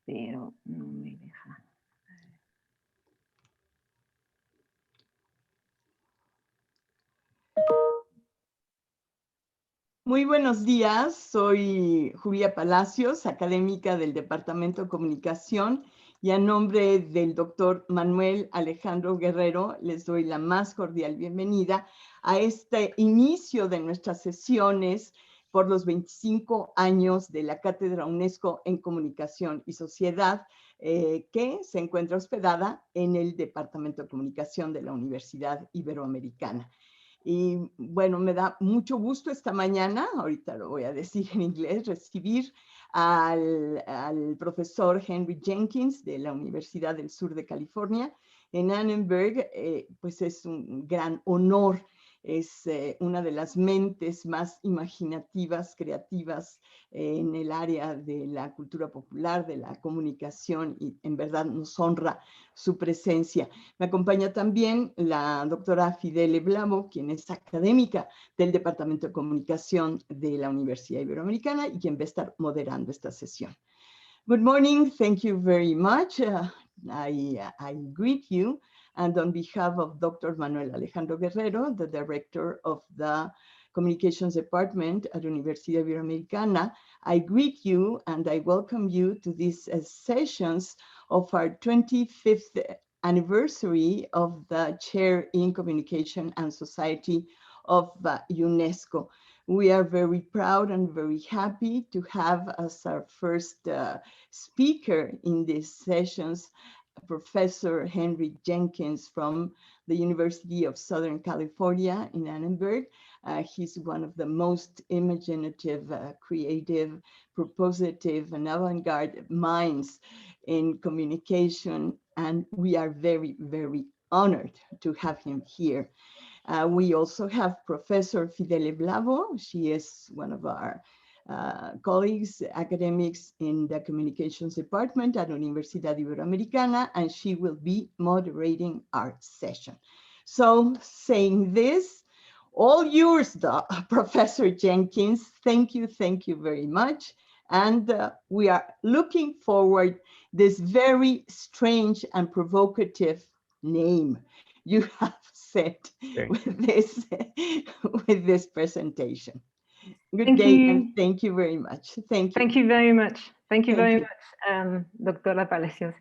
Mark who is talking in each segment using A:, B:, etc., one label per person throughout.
A: pero no me deja.
B: Muy buenos días, soy Julia Palacios, académica del Departamento de Comunicación, y a nombre del doctor Manuel Alejandro Guerrero les doy la más cordial bienvenida a este inicio de nuestras sesiones por los 25 años de la Cátedra UNESCO en Comunicación y Sociedad, que se encuentra hospedada en el Departamento de Comunicación de la Universidad Iberoamericana. Y bueno, me da mucho gusto esta mañana, ahorita lo voy a decir en inglés, recibir al profesor Henry Jenkins de la Universidad del Sur de California en Annenberg. Pues es un gran honor. Es una de las mentes más imaginativas, creativas en el área de la cultura popular, de la comunicación, y en verdad nos honra su presencia. Me acompaña también la doctora Fidele Vlavo, quien es académica del Departamento de Comunicación de la Universidad Iberoamericana y quien va a estar moderando esta sesión. Good morning, thank you very much. I greet you, and on behalf of Dr. Manuel Alejandro Guerrero, the director of the Communications Department at Universidad Iberoamericana, I greet you and I welcome you to these sessions of our 25th anniversary of the Chair in Communication and Society of UNESCO. We are very proud and very happy to have as our first speaker in these sessions Professor Henry Jenkins from the University of Southern California in Annenberg. He's one of the most imaginative, creative, propositive, and avant-garde minds in communication, and we are very, very honored to have him here. We also have Professor Fidele Vlavo. She is one of our colleagues, academics in the Communications Department at Universidad Iberoamericana, and she will be moderating our session. So saying this, all yours, Professor Jenkins. Thank you very much. And we are looking forward this very strange and provocative name you have set with this presentation. Good day, and thank you very much. Thank you.
A: Thank you very much. Thank you very much, Dr. Palacios.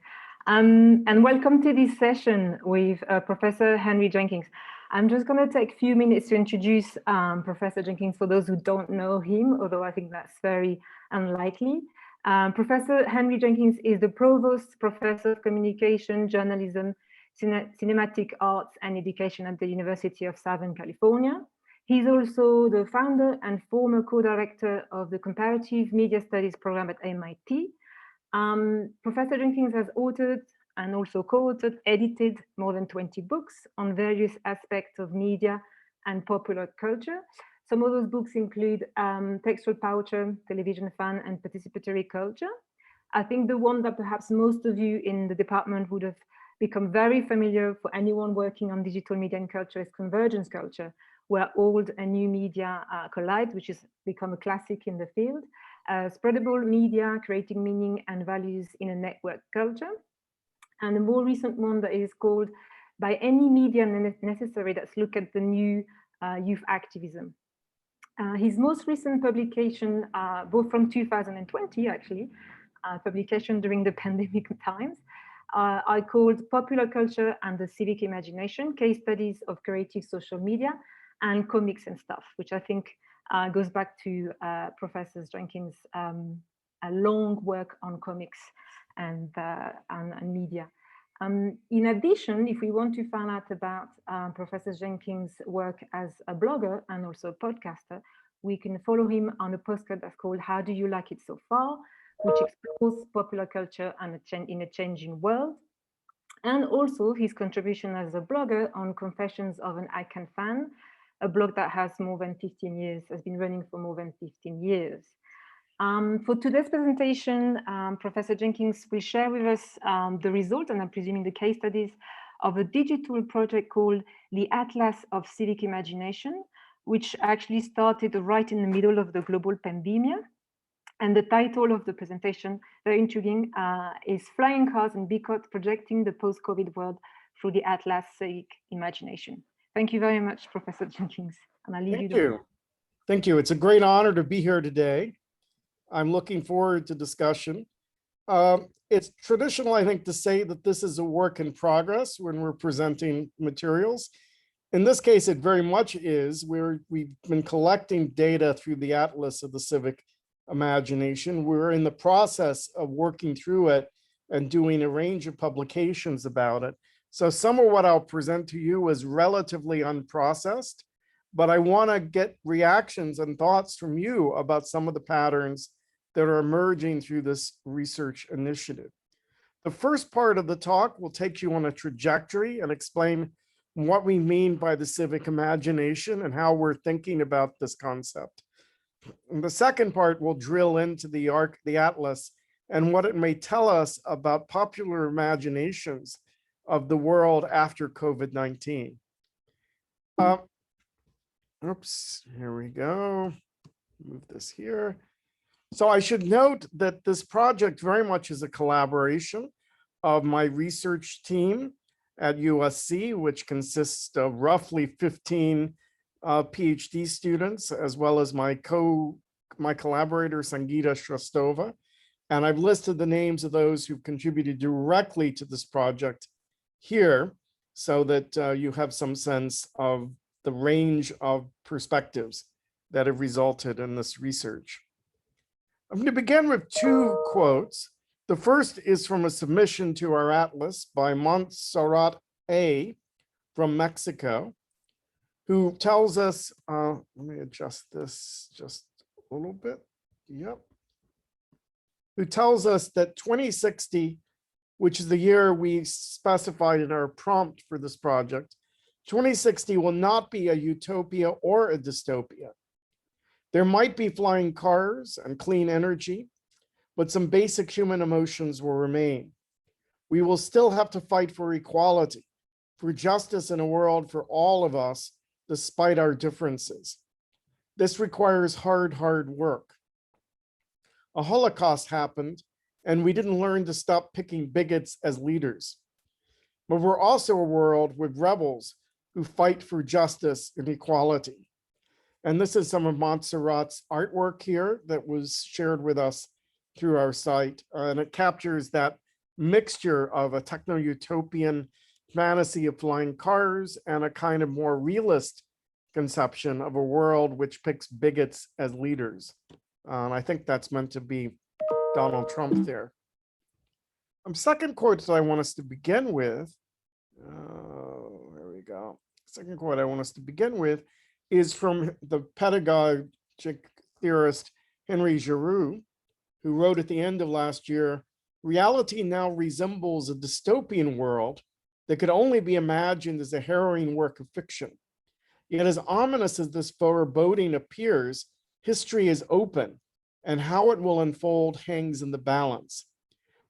A: And welcome to this session with Professor Henry Jenkins. I'm just going to take a few minutes to introduce Professor Jenkins for those who don't know him, although I think that's very unlikely. Professor Henry Jenkins is the Provost Professor of Communication, Journalism, Cinematic Arts and Education at the University of Southern California. He's also the founder and former co-director of the Comparative Media Studies program at MIT. Professor Jenkins has authored and also co-authored, edited more than 20 books on various aspects of media and popular culture. Some of those books include Textual Culture, Television Fan, and Participatory Culture. I think the one that perhaps most of you in the department would have become very familiar for anyone working on digital media and culture is Convergence Culture, where old and new media collide, which has become a classic in the field. Spreadable media, creating meaning and values in a network culture. And a more recent one that is called By Any Media Necessary, that's look at the new youth activism. His most recent publication, both from 2020 actually, publication during the pandemic times, I called Popular Culture and the Civic Imagination, Case Studies of Creative Social Media and Comics and Stuff, which I think goes back to Professor Jenkins' a long work on comics and media. In addition, if we want to find out about Professor Jenkins' work as a blogger and also a podcaster, we can follow him on a postcard that's called How Do You Like It So Far?, which explores popular culture and in a changing world. And also his contribution as a blogger on Confessions of an Icon Fan, a blog that has more than 15 years, has been running for more than 15 years. For today's presentation, Professor Jenkins will share with us the result, and I'm presuming the case studies, of a digital project called the Atlas of Civic Imagination, which actually started right in the middle of the global pandemic. And the title of the presentation, very intriguing, is Flying Cars and Bigots Projecting the Post-COVID World Through the Atlas Civic Imagination. Thank you very much, Professor Jenkins. And I'll leave you the floor.
C: Thank you. It's a great honor to be here today. I'm looking forward to discussion. It's traditional, I think, to say that this is a work in progress when we're presenting materials. In this case, it very much is. We've been collecting data through the Atlas of the Civic Imagination. We're in the process of working through it and doing a range of publications about it. So some of what I'll present to you is relatively unprocessed, but I want to get reactions and thoughts from you about some of the patterns that are emerging through this research initiative. The first part of the talk will take you on a trajectory and explain what we mean by the civic imagination and how we're thinking about this concept. And the second part will drill into the Atlas and what it may tell us about popular imaginations of the world after COVID-19. Oops, here we go. Move this here. So I should note that this project very much is a collaboration of my research team at USC, which consists of roughly 15 PhD students, as well as my collaborator, Sangeeta Shrestova. And I've listed the names of those who've contributed directly to this project here so that you have some sense of the range of perspectives that have resulted in this research. I'm going to begin with two quotes. The first is from a submission to our Atlas by Montserrat A. from Mexico, who tells us, let me adjust this just a little bit. Yep. Who tells us that 2060, which is the year we specified in our prompt for this project, 2060 will not be a utopia or a dystopia. There might be flying cars and clean energy, but some basic human emotions will remain. We will still have to fight for equality, for justice in a world for all of us, despite our differences. This requires hard work. A Holocaust happened, and we didn't learn to stop picking bigots as leaders. But we're also a world with rebels who fight for justice and equality. And this is some of Montserrat's artwork here that was shared with us through our site. And it captures that mixture of a techno-utopian fantasy of flying cars and a kind of more realist conception of a world which picks bigots as leaders. I think that's meant to be Donald Trump there. Second quote that I want us to begin with, there we go. Second quote I want us to begin with is from the pedagogic theorist Henry Giroux, who wrote at the end of last year, reality now resembles a dystopian world that could only be imagined as a harrowing work of fiction. Yet as ominous as this foreboding appears, history is open, and how it will unfold hangs in the balance.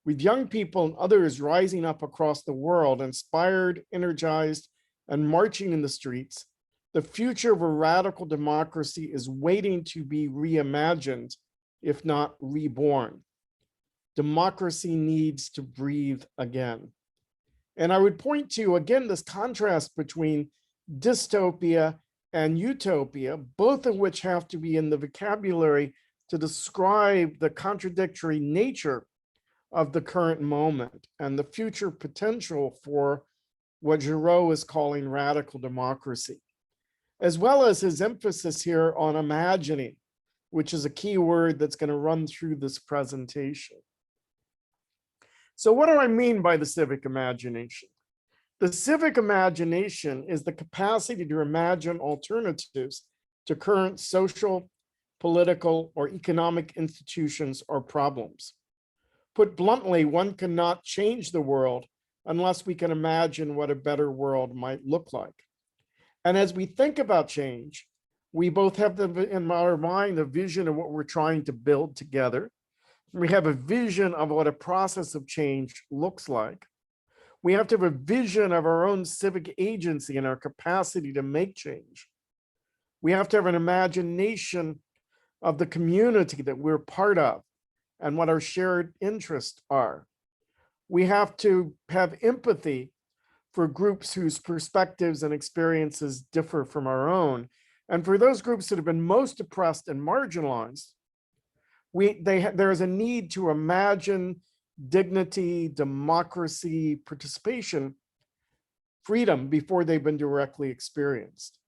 C: With young people and others rising up across the world, inspired, energized, and marching in the streets, the future of a radical democracy is waiting to be reimagined, if not reborn. Democracy needs to breathe again. And I would point to, again, this contrast between dystopia and utopia, both of which have to be in the vocabulary to describe the contradictory nature of the current moment and the future potential for what Giroux is calling radical democracy, as well as his emphasis here on imagining, which is a key word that's going to run through this presentation. So what do I mean by the civic imagination? The civic imagination is the capacity to imagine alternatives to current social, political, or economic institutions or problems. Put bluntly, one cannot change the world unless we can imagine what a better world might look like. And as we think about change, we both have in our mind a vision of what we're trying to build together. We have a vision of what a process of change looks like. We have to have a vision of our own civic agency and our capacity to make change. We have to have an imagination of the community that we're part of and what our shared interests are. We have to have empathy for groups whose perspectives and experiences differ from our own. And for those groups that have been most oppressed and marginalized, there is a need to imagine dignity, democracy, participation, freedom before they've been directly experienced.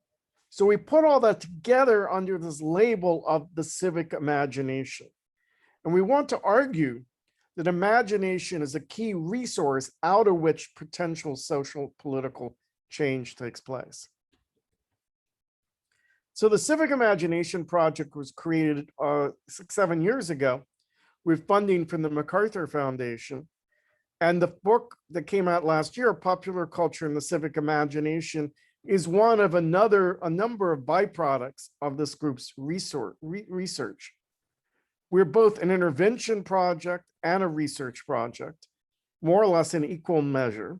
C: So we put all that together under this label of the civic imagination. And we want to argue that imagination is a key resource out of which potential social political change takes place. So the Civic Imagination Project was created 6-7 years ago with funding from the MacArthur Foundation. And the book that came out last year, Popular Culture and the Civic Imagination, is one of a number of byproducts of this group's research. We're both an intervention project and a research project, more or less in equal measure.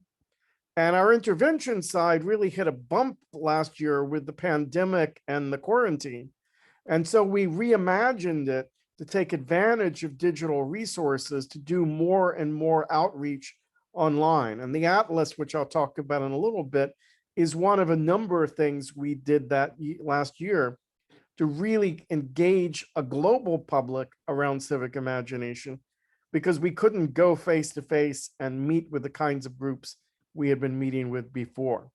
C: And our intervention side really hit a bump last year with the pandemic and the quarantine. And so we reimagined it to take advantage of digital resources to do more and more outreach online. And the Atlas, which I'll talk about in a little bit, is one of a number of things we did that last year to really engage a global public around civic imagination, because we couldn't go face to face and meet with the kinds of groups we had been meeting with before.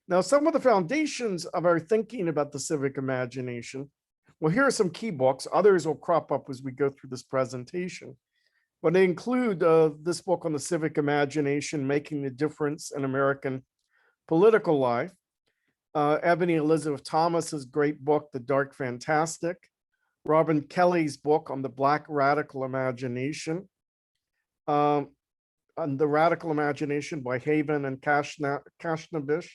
C: Now, some of the foundations of our thinking about the civic imagination, well, here are some key books. Others will crop up as we go through this presentation, but they include this book on the civic imagination, Making the Difference in American Political Life, Ebony Elizabeth Thomas's great book, The Dark Fantastic, Robin Kelly's book on the Black Radical Imagination, on the Radical Imagination by Haven and Kashnabish.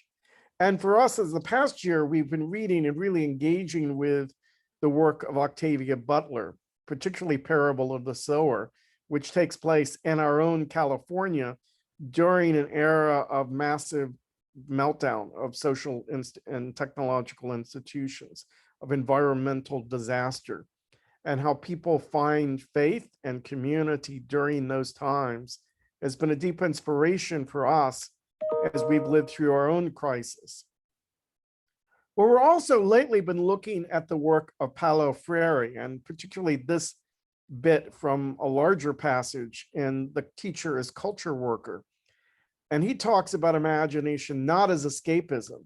C: And for us, as the past year, we've been reading and really engaging with the work of Octavia Butler, particularly Parable of the Sower, which takes place in our own California during an era of massive meltdown of social and technological institutions, of environmental disaster, and how people find faith and community during those times has been a deep inspiration for us as we've lived through our own crisis. Well, we're also lately been looking at the work of Paulo Freire, and particularly this bit from a larger passage in The Teacher as Culture Worker. And he talks about imagination not as escapism.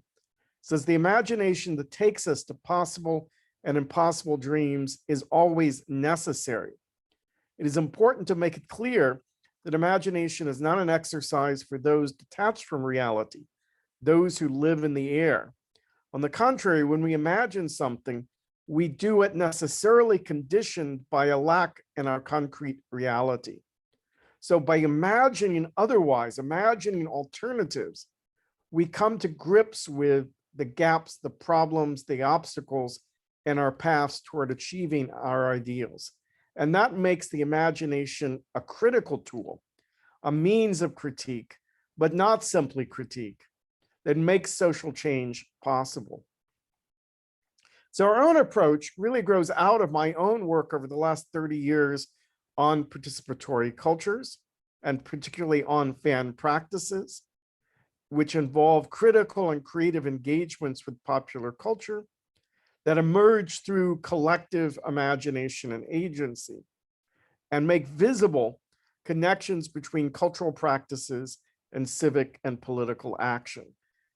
C: Says the imagination that takes us to possible and impossible dreams is always necessary. It is important to make it clear that imagination is not an exercise for those detached from reality, those who live in the air. On the contrary, when we imagine something, we do it necessarily conditioned by a lack in our concrete reality. So by imagining otherwise, imagining alternatives, we come to grips with the gaps, the problems, the obstacles in our paths toward achieving our ideals. And that makes the imagination a critical tool, a means of critique, but not simply critique, that makes social change possible. So our own approach really grows out of my own work over the last 30 years on participatory cultures, and particularly on fan practices, which involve critical and creative engagements with popular culture that emerge through collective imagination and agency, and make visible connections between cultural practices and civic and political action.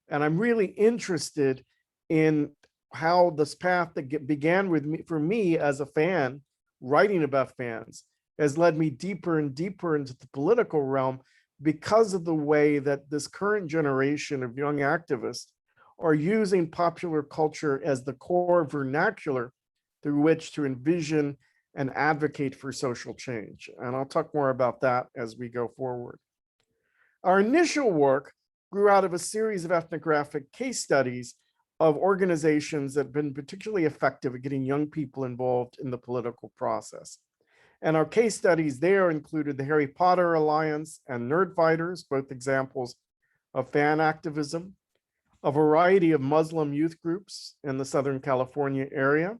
C: And I'm really interested in how this path that began with me, for me as a fan, writing about fans, has led me deeper and deeper into the political realm because of the way that this current generation of young activists are using popular culture as the core vernacular through which to envision and advocate for social change. And I'll talk more about that as we go forward. Our initial work grew out of a series of ethnographic case studies of organizations that have been particularly effective at getting young people involved in the political process. And our case studies there included the Harry Potter Alliance and Nerd Fighters, both examples of fan activism, a variety of Muslim youth groups in the Southern California area,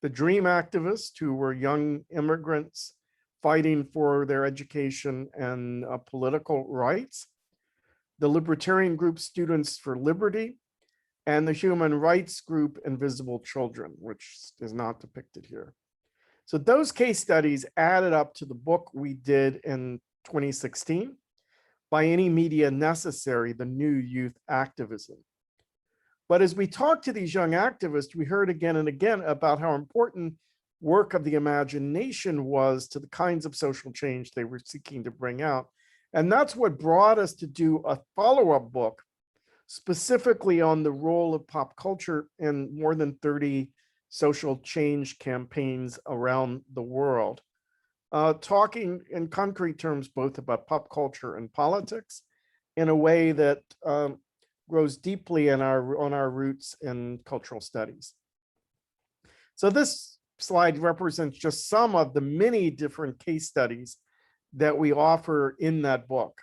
C: the Dream activists, who were young immigrants fighting for their education and political rights, the libertarian group Students for Liberty, and the human rights group Invisible Children, which is not depicted here. So those case studies added up to the book we did in 2016, By Any Media Necessary, The New Youth Activism. But as we talked to these young activists, we heard again and again about how important work of the imagination was to the kinds of social change they were seeking to bring out. And that's what brought us to do a follow-up book specifically on the role of pop culture in more than 30 social change campaigns around the world, talking in concrete terms both about pop culture and politics in a way that grows deeply on our roots in cultural studies. So this slide represents just some of the many different case studies that we offer in that book.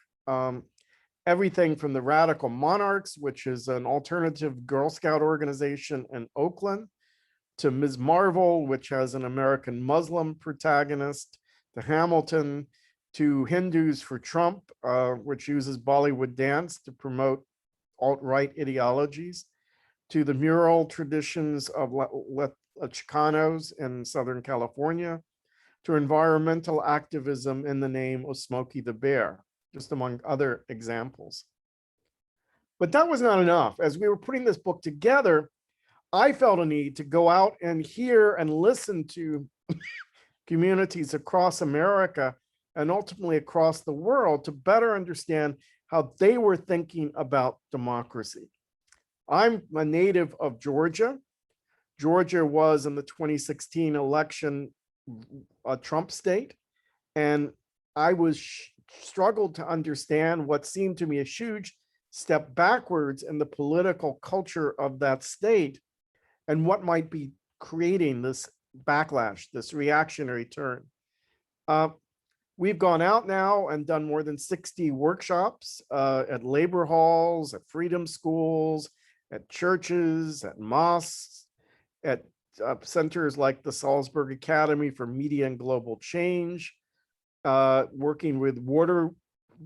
C: Everything from the Radical Monarchs, which is an alternative Girl Scout organization in Oakland, to Ms. Marvel, which has an American Muslim protagonist, to Hamilton, to Hindus for Trump, which uses Bollywood dance to promote alt-right ideologies, to the mural traditions of Chicanos in Southern California, to environmental activism in the name of Smokey the Bear, just among other examples. But that was not enough. As we were putting this book together, I felt a need to go out and hear and listen to communities across America and ultimately across the world to better understand how they were thinking about democracy. I'm a native of Georgia. Georgia was in the 2016 election a Trump state, and I struggled to understand what seemed to me a huge step backwards in the political culture of that state and what might be creating this backlash, this reactionary turn. We've gone out now and done more than 60 workshops at labor halls, at freedom schools, at churches, at mosques, at centers like the Salzburg Academy for Media and Global Change, working with water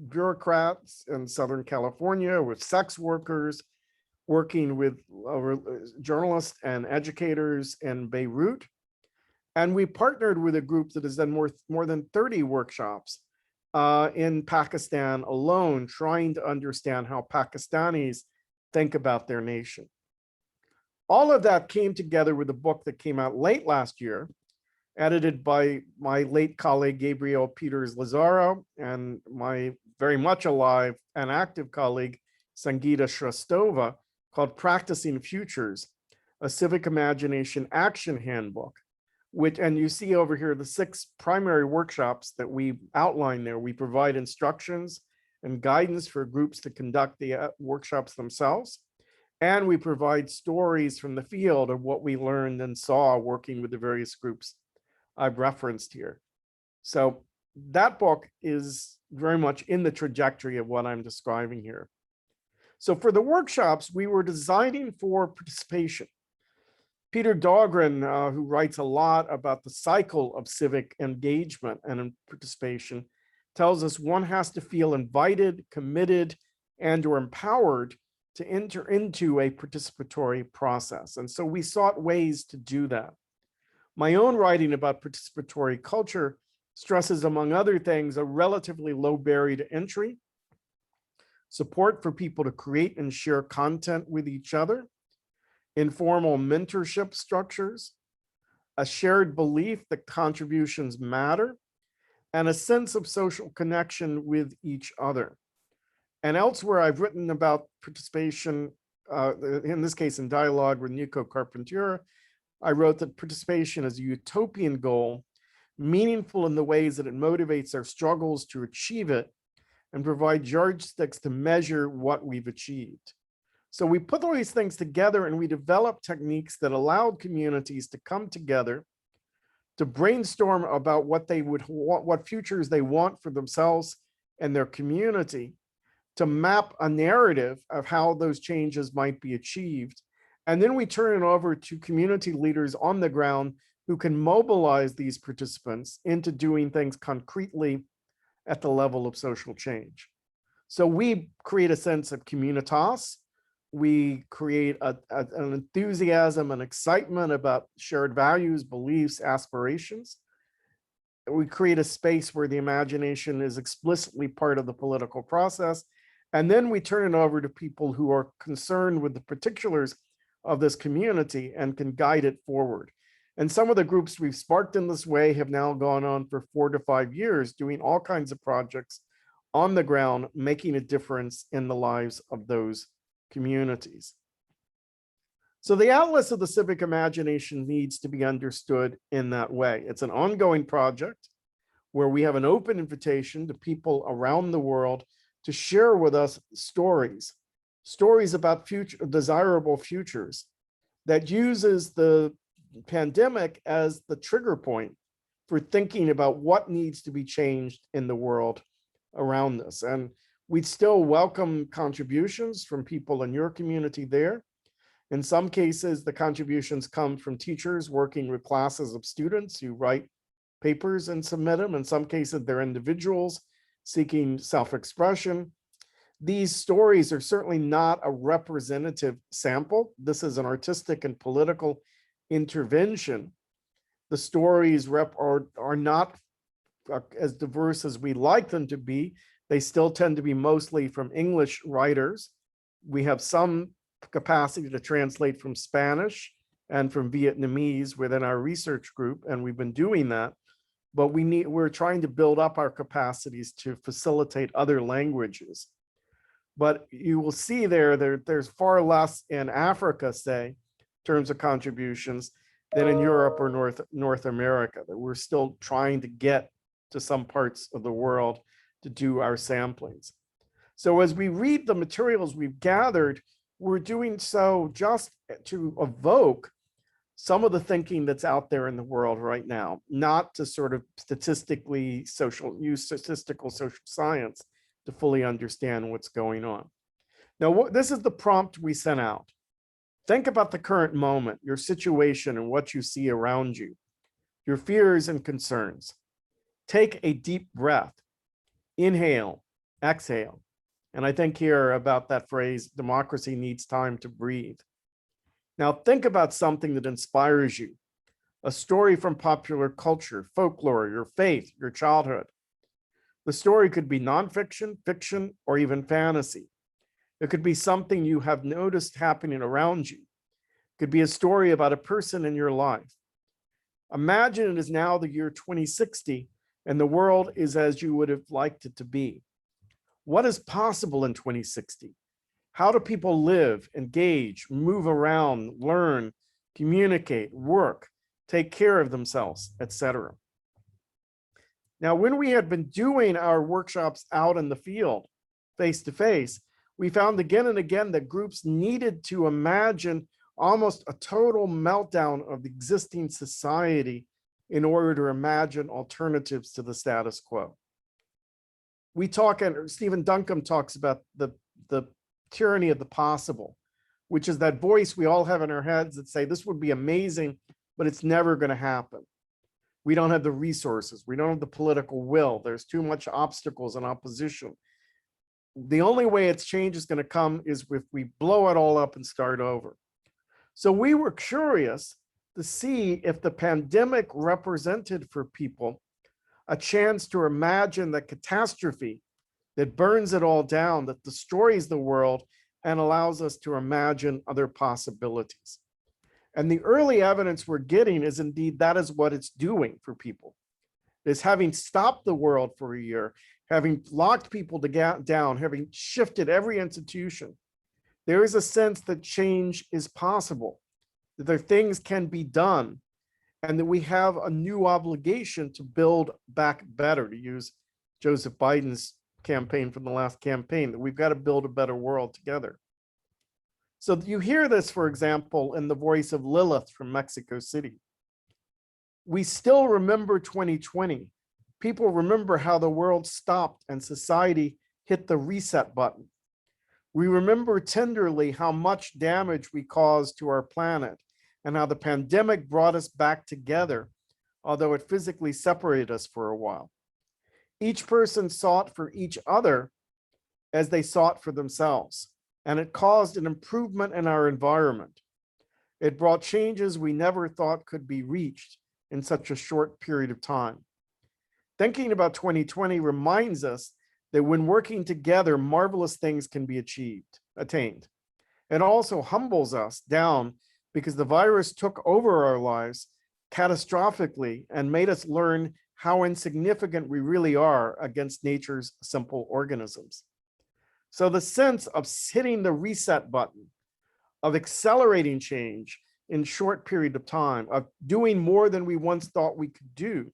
C: bureaucrats in Southern California, with sex workers, working with journalists and educators in Beirut. And we partnered with a group that has done more than 30 workshops in Pakistan alone, trying to understand how Pakistanis think about their nation. All of that came together with a book that came out late last year, edited by my late colleague, Gabriel Peters Lazaro, and my very much alive and active colleague, Sangeeta Shrestova, called Practicing Futures, a Civic Imagination Action Handbook, which, and you see over here, the 6 primary workshops that we outline there. We provide instructions and guidance for groups to conduct the workshops themselves. And we provide stories from the field of what we learned and saw working with the various groups I've referenced here. So that book is very much in the trajectory of what I'm describing here. So for the workshops, we were designing for participation. Peter Dahlgren, who writes a lot about the cycle of civic engagement and participation, tells us one has to feel invited, committed, and or empowered to enter into a participatory process. And so we sought ways to do that. My own writing about participatory culture stresses, among other things, a relatively low barrier to entry, support for people to create and share content with each other, informal mentorship structures, a shared belief that contributions matter, and a sense of social connection with each other. And elsewhere, I've written about participation, in this case, in dialogue with Nico Carpentier. I wrote that participation is a utopian goal, meaningful in the ways that it motivates our struggles to achieve it and provide yardsticks to measure what we've achieved. So we put all these things together and we developed techniques that allowed communities to come together to brainstorm about what they would want, what futures they want for themselves and their community, to map a narrative of how those changes might be achieved. And then we turn it over to community leaders on the ground who can mobilize these participants into doing things concretely at the level of social change. So we create a sense of communitas. We create an enthusiasm and excitement about shared values, beliefs, aspirations. We create a space where the imagination is explicitly part of the political process. And then we turn it over to people who are concerned with the particulars of this community and can guide it forward. And some of the groups we've sparked in this way have now gone on for 4 to 5 years, doing all kinds of projects on the ground, making a difference in the lives of those communities. So the Atlas of the Civic Imagination needs to be understood in that way. It's an ongoing project where we have an open invitation to people around the world to share with us stories about future desirable futures that uses the pandemic as the trigger point for thinking about what needs to be changed in the world around us. And we'd still welcome contributions from people in your community there. In some cases, the contributions come from teachers working with classes of students who write papers and submit them. In some cases, they're individuals seeking self-expression. These stories are certainly not a representative sample. This is an artistic and political intervention. The stories are not as diverse as we like them to be. They still tend to be mostly from English writers. We have some capacity to translate from Spanish and from Vietnamese within our research group, and we've been doing that. But we're trying to build up our capacities to facilitate other languages. But you will see there's far less in Africa, say, in terms of contributions, than in Europe or North America, that we're still trying to get to some parts of the world to do our samplings. So as we read the materials we've gathered, we're doing so just to evoke some of the thinking that's out there in the world right now, not to sort of use statistical social science to fully understand what's going on. Now, this is the prompt we sent out. Think about the current moment, your situation and what you see around you, your fears and concerns. Take a deep breath, inhale, exhale. And I think here about that phrase, democracy needs time to breathe. Now think about something that inspires you, a story from popular culture, folklore, your faith, your childhood. The story could be nonfiction, fiction, or even fantasy. It could be something you have noticed happening around you. It could be a story about a person in your life. Imagine it is now the year 2060 and the world is as you would have liked it to be. What is possible in 2060? How do people live, engage, move around, learn, communicate, work, take care of themselves, etc.? Now, when we had been doing our workshops out in the field, face to face, we found again and again that groups needed to imagine almost a total meltdown of the existing society in order to imagine alternatives to the status quo. We talk, and Stephen Duncombe talks about the tyranny of the possible, which is that voice we all have in our heads that say this would be amazing, but it's never going to happen. We don't have the resources. We don't have the political will. There's too much obstacles and opposition. The only way its change is going to come is if we blow it all up and start over. So we were curious to see if the pandemic represented for people a chance to imagine the catastrophe that burns it all down, that destroys the world and allows us to imagine other possibilities. And the early evidence we're getting is indeed that is what it's doing for people. Is having stopped the world for a year, having locked people down, having shifted every institution, there is a sense that change is possible, that there things can be done, and that we have a new obligation to build back better, to use Joseph Biden's campaign from the last campaign, that we've got to build a better world together. So you hear this, for example, in the voice of Lilith from Mexico City. We still remember 2020. People remember how the world stopped and society hit the reset button. We remember tenderly how much damage we caused to our planet, and how the pandemic brought us back together, although it physically separated us for a while. Each person sought for each other as they sought for themselves, and it caused an improvement in our environment. It brought changes we never thought could be reached in such a short period of time. Thinking about 2020 reminds us that when working together, marvelous things can be attained. It also humbles us down because the virus took over our lives catastrophically and made us learn how insignificant we really are against nature's simple organisms. So the sense of hitting the reset button, of accelerating change in short period of time, of doing more than we once thought we could do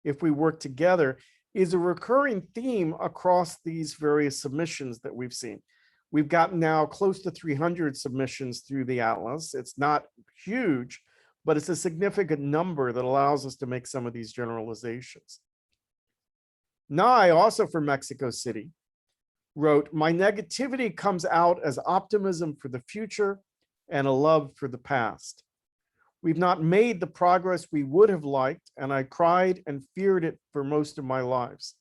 C: if we work together, is a recurring theme across these various submissions that we've seen. We've gotten now close to 300 submissions through the Atlas. It's not huge, but it's a significant number that allows us to make some of these generalizations. Nye, also from Mexico City, wrote, "My negativity comes out as optimism for the future and a love for the past. We've not made the progress we would have liked, and I cried and feared it for most of my lives.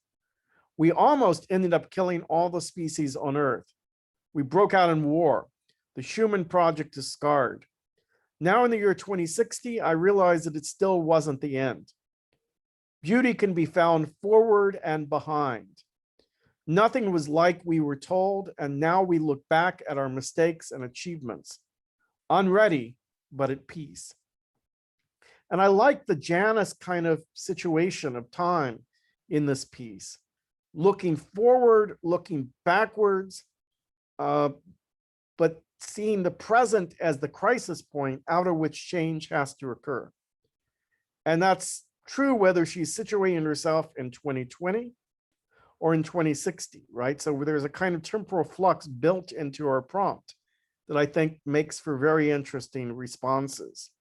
C: We almost ended up killing all the species on Earth. We broke out in war. The human project is scarred. Now in the year 2060, I realize that it still wasn't the end. Beauty can be found forward and behind. Nothing was like we were told, and now we look back at our mistakes and achievements, unready, but at peace." And I like the Janus kind of situation of time in this piece, looking forward, looking backwards, but seeing the present as the crisis point out of which change has to occur. And that's true whether she's situating herself in 2020 or in 2060, right? So there's a kind of temporal flux built into our prompt that I think makes for very interesting responses.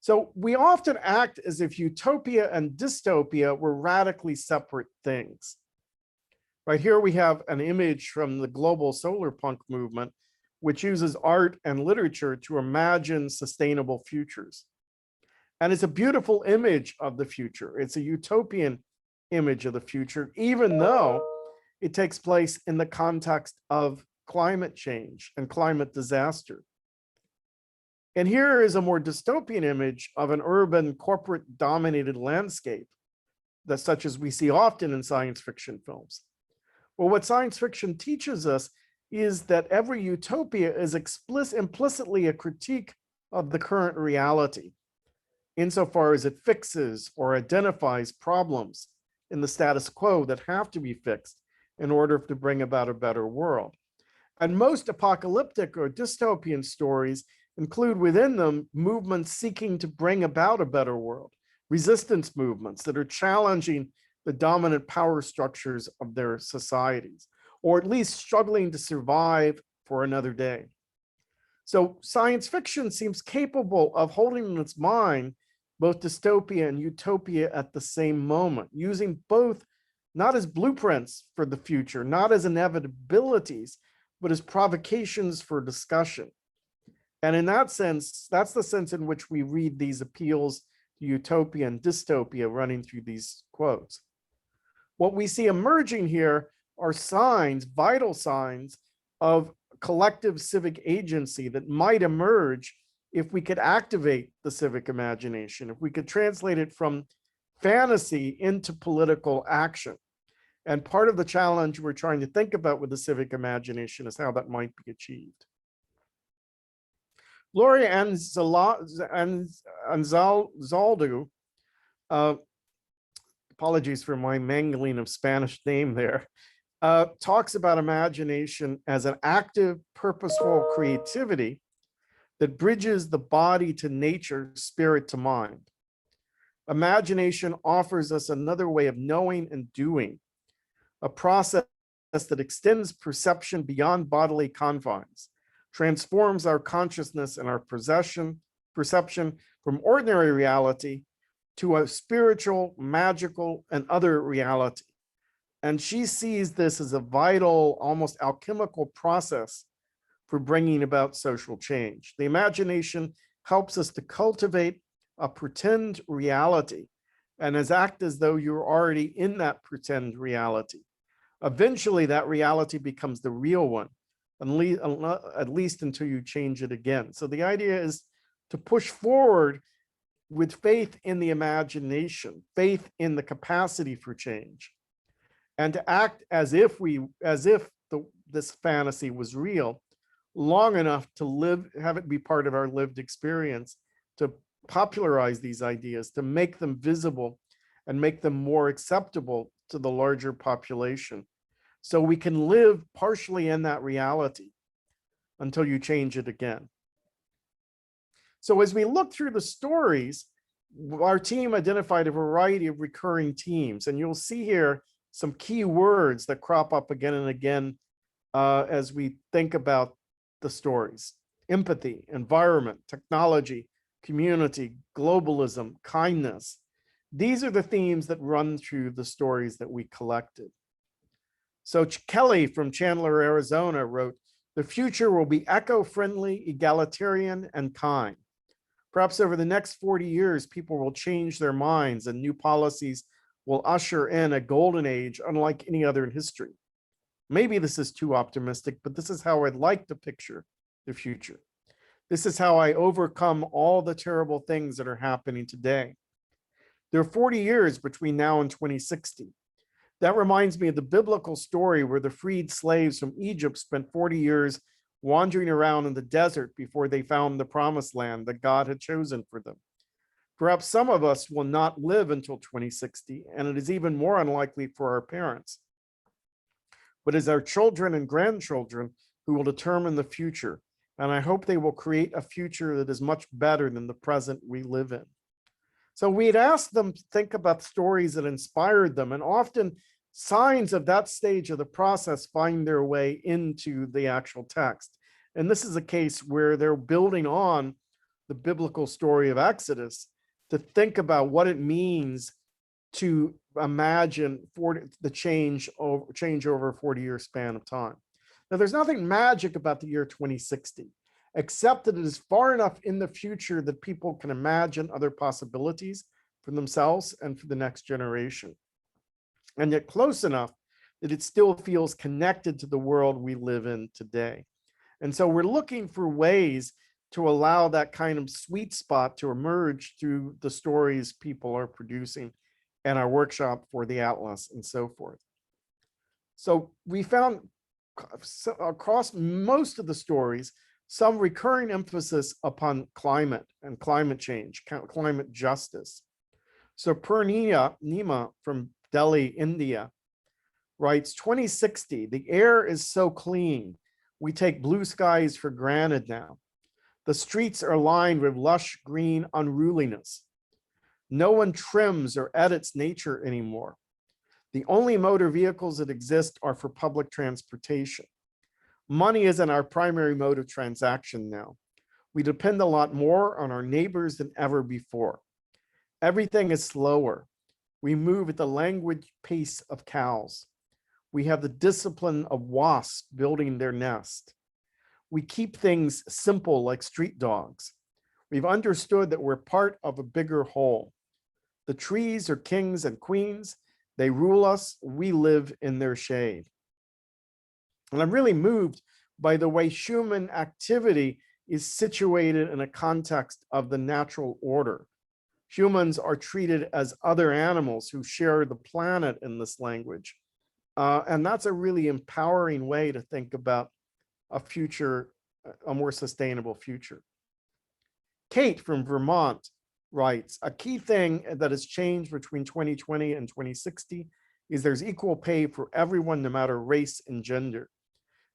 C: So we often act as if utopia and dystopia were radically separate things. Right here we have an image from the global solar punk movement, which uses art and literature to imagine sustainable futures. And it's a beautiful image of the future. It's a utopian image of the future, even though it takes place in the context of climate change and climate disaster. And here is a more dystopian image of an urban corporate dominated landscape that such as we see often in science fiction films. Well, what science fiction teaches us is that every utopia is implicitly a critique of the current reality, insofar as it fixes or identifies problems in the status quo that have to be fixed in order to bring about a better world. And most apocalyptic or dystopian stories include within them movements seeking to bring about a better world, resistance movements that are challenging the dominant power structures of their societies, or at least struggling to survive for another day. So science fiction seems capable of holding in its mind both dystopia and utopia at the same moment, using both not as blueprints for the future, not as inevitabilities, but as provocations for discussion. And in that sense, that's the sense in which we read these appeals to utopia and dystopia running through these quotes. What we see emerging here are signs, vital signs of collective civic agency that might emerge if we could activate the civic imagination, if we could translate it from fantasy into political action. And part of the challenge we're trying to think about with the civic imagination is how that might be achieved. Gloria Anzaldu, apologies for my mangling of Spanish name there, talks about imagination as an active, purposeful creativity that bridges the body to nature, spirit to mind. Imagination offers us another way of knowing and doing, a process that extends perception beyond bodily confines, transforms our consciousness and our perception from ordinary reality to a spiritual, magical, and other reality. And she sees this as a vital, almost alchemical process for bringing about social change. The imagination helps us to cultivate a pretend reality and act as though you're already in that pretend reality. Eventually, that reality becomes the real one, at least until you change it again. So the idea is to push forward with faith in the imagination, faith in the capacity for change, and to act as if this fantasy was real long enough to have it be part of our lived experience, to popularize these ideas, to make them visible and make them more acceptable to the larger population. So we can live partially in that reality until you change it again. So as we look through the stories, our team identified a variety of recurring themes, and you'll see here some key words that crop up again and again as we think about the stories: empathy, environment, technology, community, globalism, kindness. These are the themes that run through the stories that we collected. So Kelly from Chandler, Arizona wrote, "The future will be eco-friendly, egalitarian, and kind. Perhaps over the next 40 years, people will change their minds and new policies will usher in a golden age unlike any other in history. Maybe this is too optimistic, but this is how I'd like to picture the future. This is how I overcome all the terrible things that are happening today. There are 40 years between now and 2060. That reminds me of the biblical story where the freed slaves from Egypt spent 40 years wandering around in the desert before they found the promised land that God had chosen for them. Perhaps some of us will not live until 2060, and it is even more unlikely for our parents. But it's our children and grandchildren who will determine the future, and I hope they will create a future that is much better than the present we live in." So we'd asked them to think about stories that inspired them, and often signs of that stage of the process find their way into the actual text. And this is a case where they're building on the biblical story of Exodus to think about what it means to imagine the change over a 40-year span of time. Now, there's nothing magic about the year 2060, except that it is far enough in the future that people can imagine other possibilities for themselves and for the next generation, and yet close enough that it still feels connected to the world we live in today. And so we're looking for ways to allow that kind of sweet spot to emerge through the stories people are producing and our workshop for the Atlas and so forth. So we found across most of the stories some recurring emphasis upon climate and climate change, climate justice. So Purnima from Delhi, India writes, "2060, the air is so clean. We take blue skies for granted now. The streets are lined with lush green unruliness. No one trims or edits nature anymore. The only motor vehicles that exist are for public transportation. Money isn't our primary mode of transaction now. We depend a lot more on our neighbors than ever before. Everything is slower. We move at the languid pace of cows. We have the discipline of wasps building their nest. We keep things simple like street dogs. We've understood that we're part of a bigger whole. The trees are kings and queens. They rule us. We live in their shade." And I'm really moved by the way human activity is situated in a context of the natural order. Humans are treated as other animals who share the planet in this language. And that's a really empowering way to think about a future, a more sustainable future. Kate from Vermont writes, "A key thing that has changed between 2020 and 2060 is there's equal pay for everyone, no matter race and gender.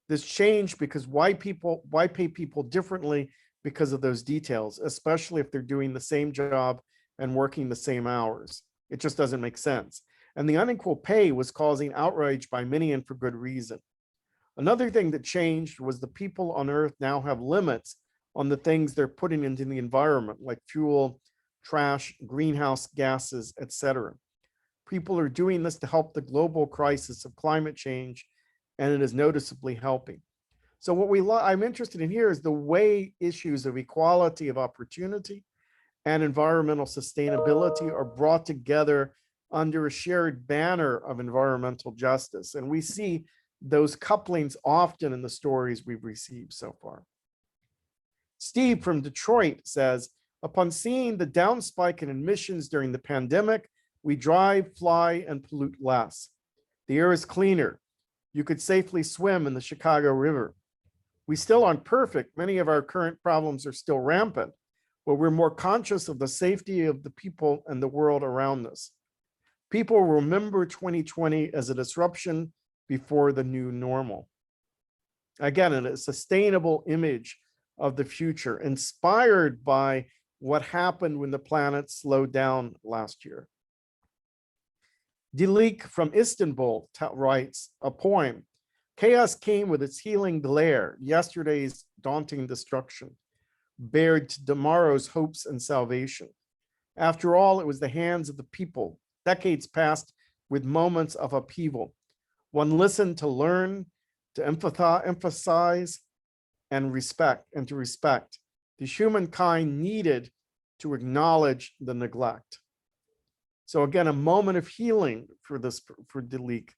C: This changed because why pay people differently because of those details, especially if they're doing the same job and working the same hours. It just doesn't make sense. And the unequal pay was causing outrage by many, and for good reason. Another thing that changed was the people on Earth now have limits on the things they're putting into the environment, like fuel, trash, greenhouse gases, etc. People are doing this to help the global crisis of climate change, and it is noticeably helping. So I'm interested in here is the way issues of equality of opportunity and environmental sustainability are brought together under a shared banner of environmental justice. And we see those couplings often in the stories we've received so far. Steve from Detroit says, upon seeing the down spike in emissions during the pandemic, we drive, fly, and pollute less. The air is cleaner. You could safely swim in the Chicago River. We still aren't perfect. Many of our current problems are still rampant, but we're more conscious of the safety of the people and the world around us. People remember 2020 as a disruption before the new normal. Again, a sustainable image of the future, inspired by what happened when the planet slowed down last year. Dilik from Istanbul writes a poem. Chaos came with its healing glare, yesterday's daunting destruction, bared to tomorrow's hopes and salvation. After all, it was the hands of the people. Decades passed with moments of upheaval. One listened to learn, to emphasize, and to respect. The humankind needed to acknowledge the neglect. So again, a moment of healing for Dilik,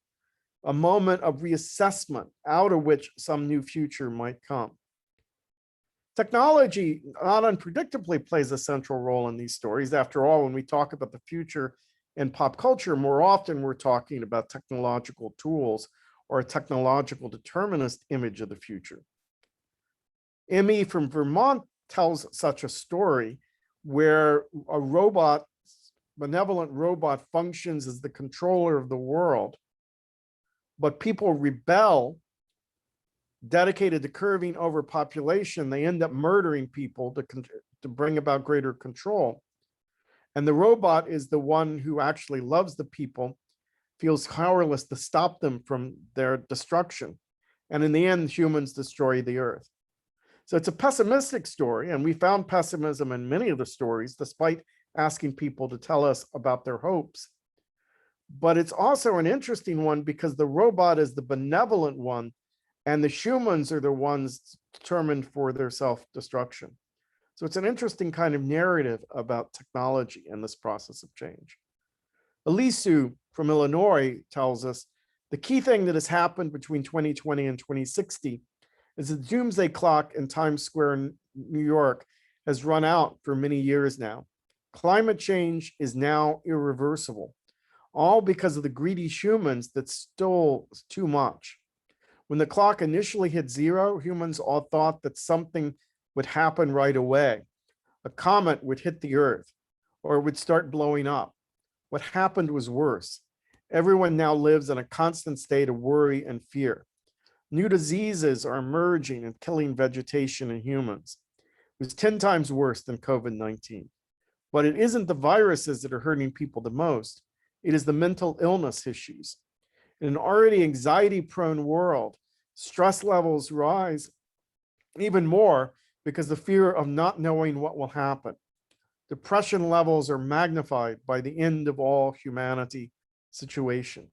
C: a moment of reassessment out of which some new future might come. Technology, not unpredictably, plays a central role in these stories. After all, when we talk about the future in pop culture, more often we're talking about technological tools or a technological determinist image of the future. Emmy from Vermont tells such a story where a benevolent robot functions as the controller of the world, but people rebel, dedicated to curbing overpopulation. They end up murdering people to bring about greater control. And the robot is the one who actually loves the people, feels powerless to stop them from their destruction. And in the end, humans destroy the earth. So it's a pessimistic story, and we found pessimism in many of the stories, despite asking people to tell us about their hopes. But it's also an interesting one because the robot is the benevolent one, and the humans are the ones determined for their self-destruction. So it's an interesting kind of narrative about technology and this process of change. Elisu from Illinois tells us the key thing that has happened between 2020 and 2060 is the doomsday clock in Times Square in New York has run out for many years now. Climate change is now irreversible, all because of the greedy humans that stole too much. When the clock initially hit zero, humans all thought that something would happen right away. A comet would hit the earth, or it would start blowing up. What happened was worse. Everyone now lives in a constant state of worry and fear. New diseases are emerging and killing vegetation and humans. It was 10 times worse than COVID-19. But it isn't the viruses that are hurting people the most. It is the mental illness issues. In an already anxiety-prone world, stress levels rise even more because the fear of not knowing what will happen. Depression levels are magnified by the end of all humanity situation.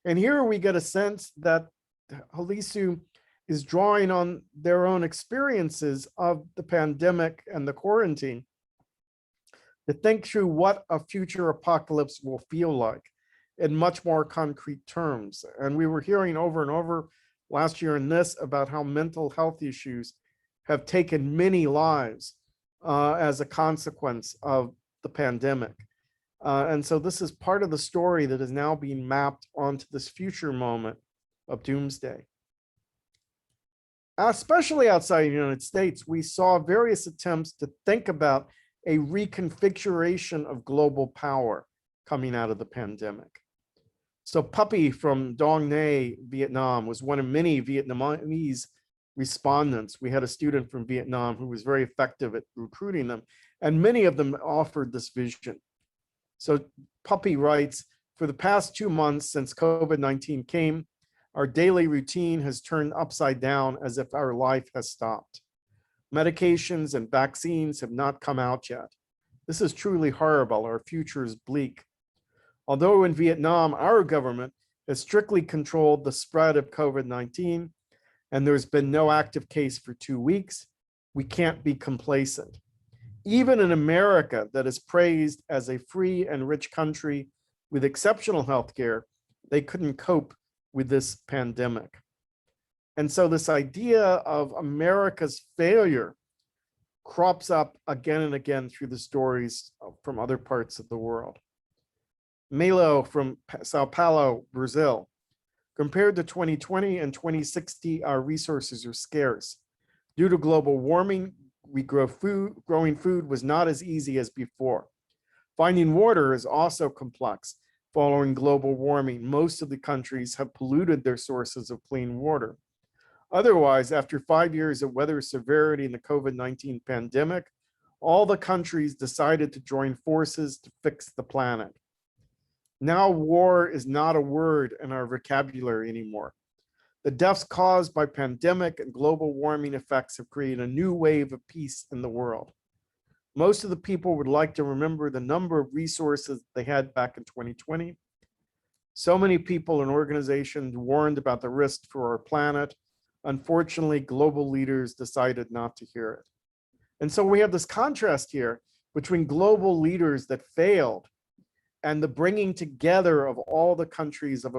C: And here we get a sense that Elisu is drawing on their own experiences of the pandemic and the quarantine to think through what a future apocalypse will feel like in much more concrete terms. And we were hearing over and over last year in this about how mental health issues have taken many lives as a consequence of the pandemic. And so this is part of the story that is now being mapped onto this future moment of doomsday. Especially outside the United States, we saw various attempts to think about a reconfiguration of global power coming out of the pandemic. So Puppy from Dong Nay, Vietnam, was one of many Vietnamese respondents. We had a student from Vietnam who was very effective at recruiting them, and many of them offered this vision. So Puppy writes, for the past 2 months since COVID-19 came, our daily routine has turned upside down as if our life has stopped. Medications and vaccines have not come out yet. This is truly horrible. Our future is bleak. Although in Vietnam, our government has strictly controlled the spread of COVID-19, and there's been no active case for 2 weeks, we can't be complacent. Even in America, that is praised as a free and rich country with exceptional healthcare, they couldn't cope with this pandemic. And so this idea of America's failure crops up again and again through the stories from other parts of the world. Melo from Sao Paulo, Brazil. Compared to 2020 and 2060, our resources are scarce. Due to global warming, growing food was not as easy as before. Finding water is also complex. Following global warming, most of the countries have polluted their sources of clean water. Otherwise, after 5 years of weather severity in the COVID-19 pandemic, all the countries decided to join forces to fix the planet. Now war is not a word in our vocabulary anymore. The deaths caused by pandemic and global warming effects have created a new wave of peace in the world. Most of the people would like to remember the number of resources they had back in 2020. So many people and organizations warned about the risk for our planet. Unfortunately, global leaders decided not to hear it. And so we have this contrast here between global leaders that failed and the bringing together of all the countries of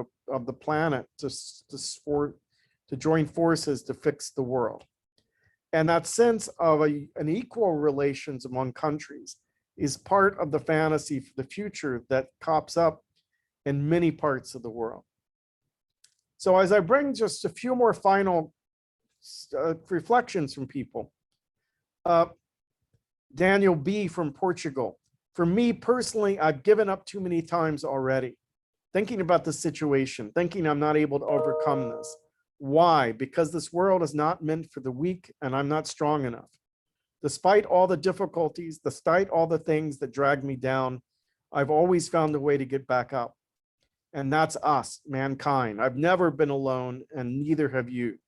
C: the planet to join forces to fix the world. And that sense of an equal relations among countries is part of the fantasy for the future that pops up in many parts of the world. So as I bring just a few more final reflections from people, Daniel B. from Portugal. For me personally, I've given up too many times already, thinking about the situation, thinking I'm not able to overcome this. Why? Because this world is not meant for the weak and I'm not strong enough. Despite all the difficulties, despite all the things that drag me down, I've always found a way to get back up. And that's us, mankind. I've never been alone and neither have you.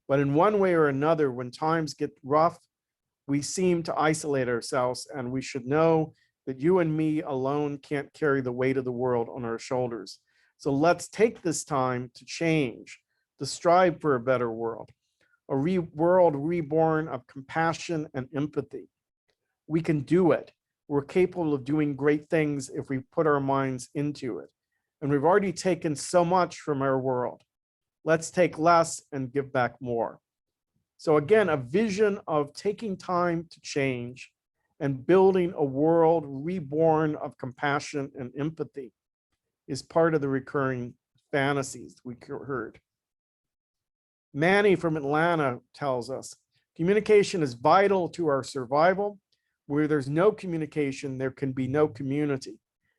C: But in one way or another, when times get rough, we seem to isolate ourselves, and we should know that you and me alone can't carry the weight of the world on our shoulders. So let's take this time to change, to strive for a better world, a world reborn of compassion and empathy. We can do it. We're capable of doing great things if we put our minds into it. And we've already taken so much from our world. Let's take less and give back more. So again, a vision of taking time to change and building a world reborn of compassion and empathy is part of the recurring fantasies we heard. Manny from Atlanta tells us, communication is vital to our survival. Where there's no communication, there can be no community.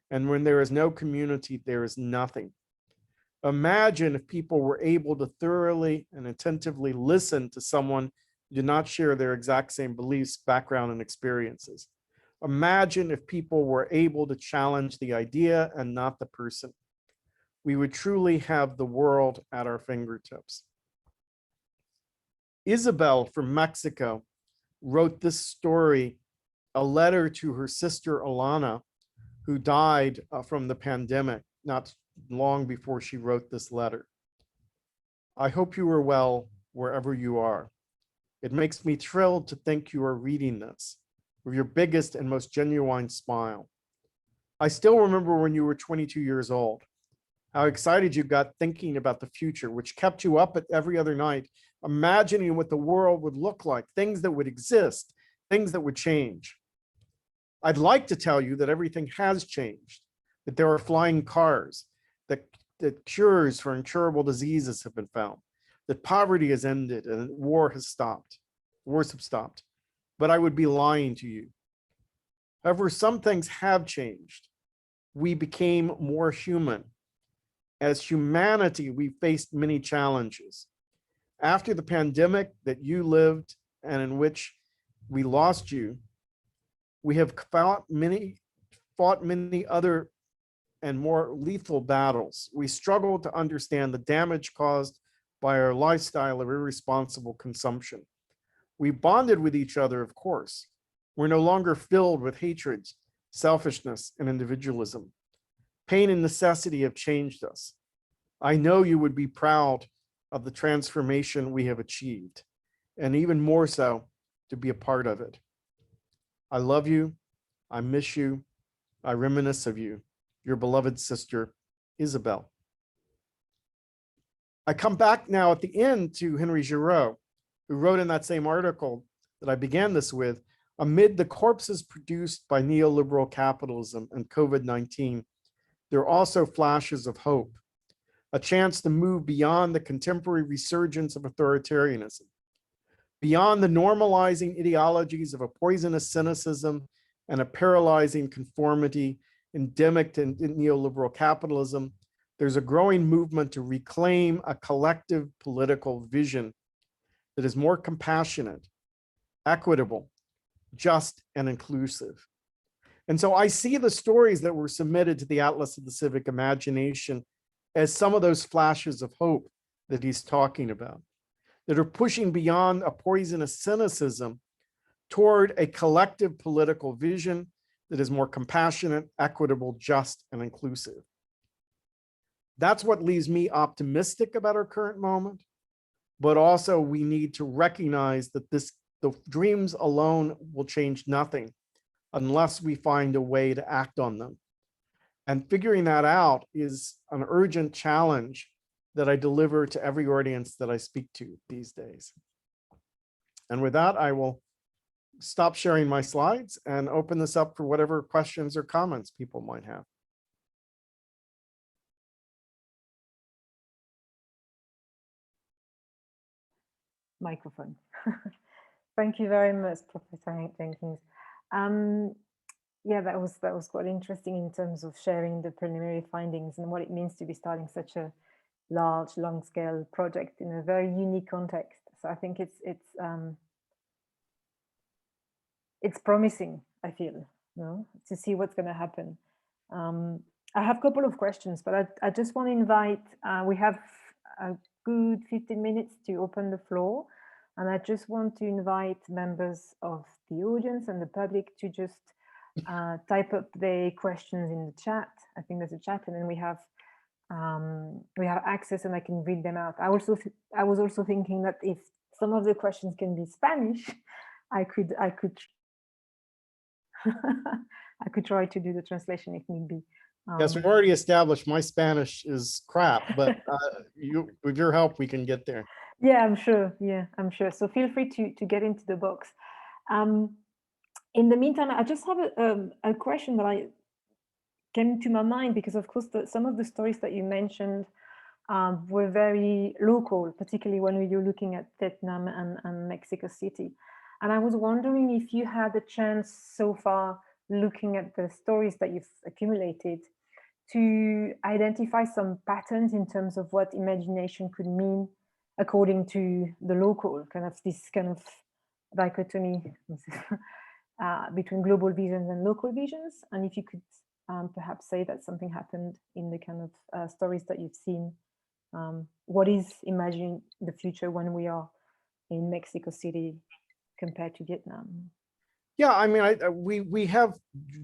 C: And when there is no community, there is nothing. Imagine if people were able to thoroughly and attentively listen to someone who did not share their exact same beliefs, background, and experiences. Imagine if people were able to challenge the idea and not the person. We would truly have the world at our fingertips. Isabel from Mexico wrote this story, a letter to her sister Alana, who died from the pandemic not long before she wrote this letter. I hope you are well wherever you are. It makes me thrilled to think you are reading this with your biggest and most genuine smile. I still remember when you were 22 years old, how excited you got thinking about the future, which kept you up at every other night, imagining what the world would look like, things that would exist, things that would change. I'd like to tell you that everything has changed, that there are flying cars, that cures for incurable diseases have been found, that poverty has ended and wars have stopped. But I would be lying to you. However, some things have changed. We became more human. As humanity, we faced many challenges. After the pandemic that you lived and in which we lost you, we have fought many other and more lethal battles. We struggle to understand the damage caused by our lifestyle of irresponsible consumption. We bonded with each other, of course. We're no longer filled with hatred, selfishness, and individualism. Pain and necessity have changed us. I know you would be proud of the transformation we have achieved, and even more so, to be a part of it. I love you. I miss you. I reminisce of you, your beloved sister, Isabel. I come back now at the end to Henry Giraud, who wrote in that same article that I began this with, amid the corpses produced by neoliberal capitalism and COVID-19, there are also flashes of hope, a chance to move beyond the contemporary resurgence of authoritarianism, beyond the normalizing ideologies of a poisonous cynicism and a paralyzing conformity endemic to neoliberal capitalism. There's a growing movement to reclaim a collective political vision that is more compassionate, equitable, just, and inclusive. And so I see the stories that were submitted to the Atlas of the Civic Imagination as some of those flashes of hope that he's talking about, that are pushing beyond a poisonous cynicism toward a collective political vision that is more compassionate, equitable, just, and inclusive. That's what leaves me optimistic about our current moment, but also we need to recognize that the dreams alone will change nothing unless we find a way to act on them. And figuring that out is an urgent challenge that I deliver to every audience that I speak to these days. And with that, I will stop sharing my slides and open this up for whatever questions or comments people might have.
A: Microphone. Thank you very much, Professor Jenkins. Yeah, that was quite interesting in terms of sharing the preliminary findings and what it means to be starting such a large, long-scale project in a very unique context. So I think it's promising, I feel, to see what's going to happen. I have a couple of questions, but I just want to invite, we have a good 15 minutes to open the floor. And I just want to invite members of the audience and the public to just type up their questions in the chat. I think there's a chat, and then we have access, and I can read them out. I was also thinking that if some of the questions can be Spanish, I could I could try to do the translation if need be.
C: Yes, we've already established my Spanish is crap, but with your help, we can get there.
A: Yeah, I'm sure. Yeah, I'm sure. So feel free to get into the box. In the meantime, I just have a question that came to my mind, because of course some of the stories that you mentioned were very local, particularly when you're looking at Vietnam and Mexico City. And I was wondering if you had a chance so far, looking at the stories that you've accumulated, to identify some patterns in terms of what imagination could mean according to the local, this kind of dichotomy between global visions and local visions. And if you could perhaps say that something happened in the kind of stories that you've seen. What is imagining the future when we are in Mexico City compared to Vietnam?
C: Yeah, I mean, we have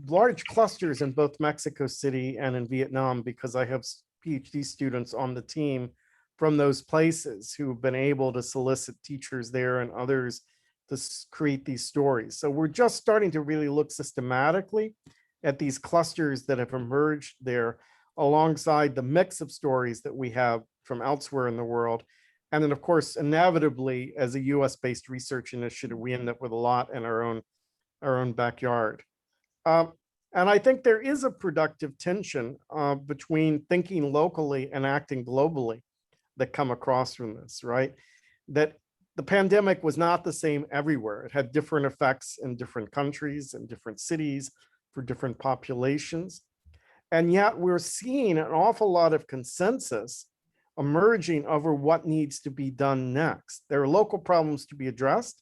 C: large clusters in both Mexico City and in Vietnam, because I have PhD students on the team from those places who have been able to solicit teachers there and others to create these stories. So we're just starting to really look systematically at these clusters that have emerged there, alongside the mix of stories that we have from elsewhere in the world. And then, of course, inevitably, as a US-based research initiative, we end up with a lot in our own backyard. And I think there is a productive tension between thinking locally and acting globally that come across from this, right? That the pandemic was not the same everywhere. It had different effects in different countries and different cities for different populations. And yet we're seeing an awful lot of consensus emerging over what needs to be done next. There are local problems to be addressed.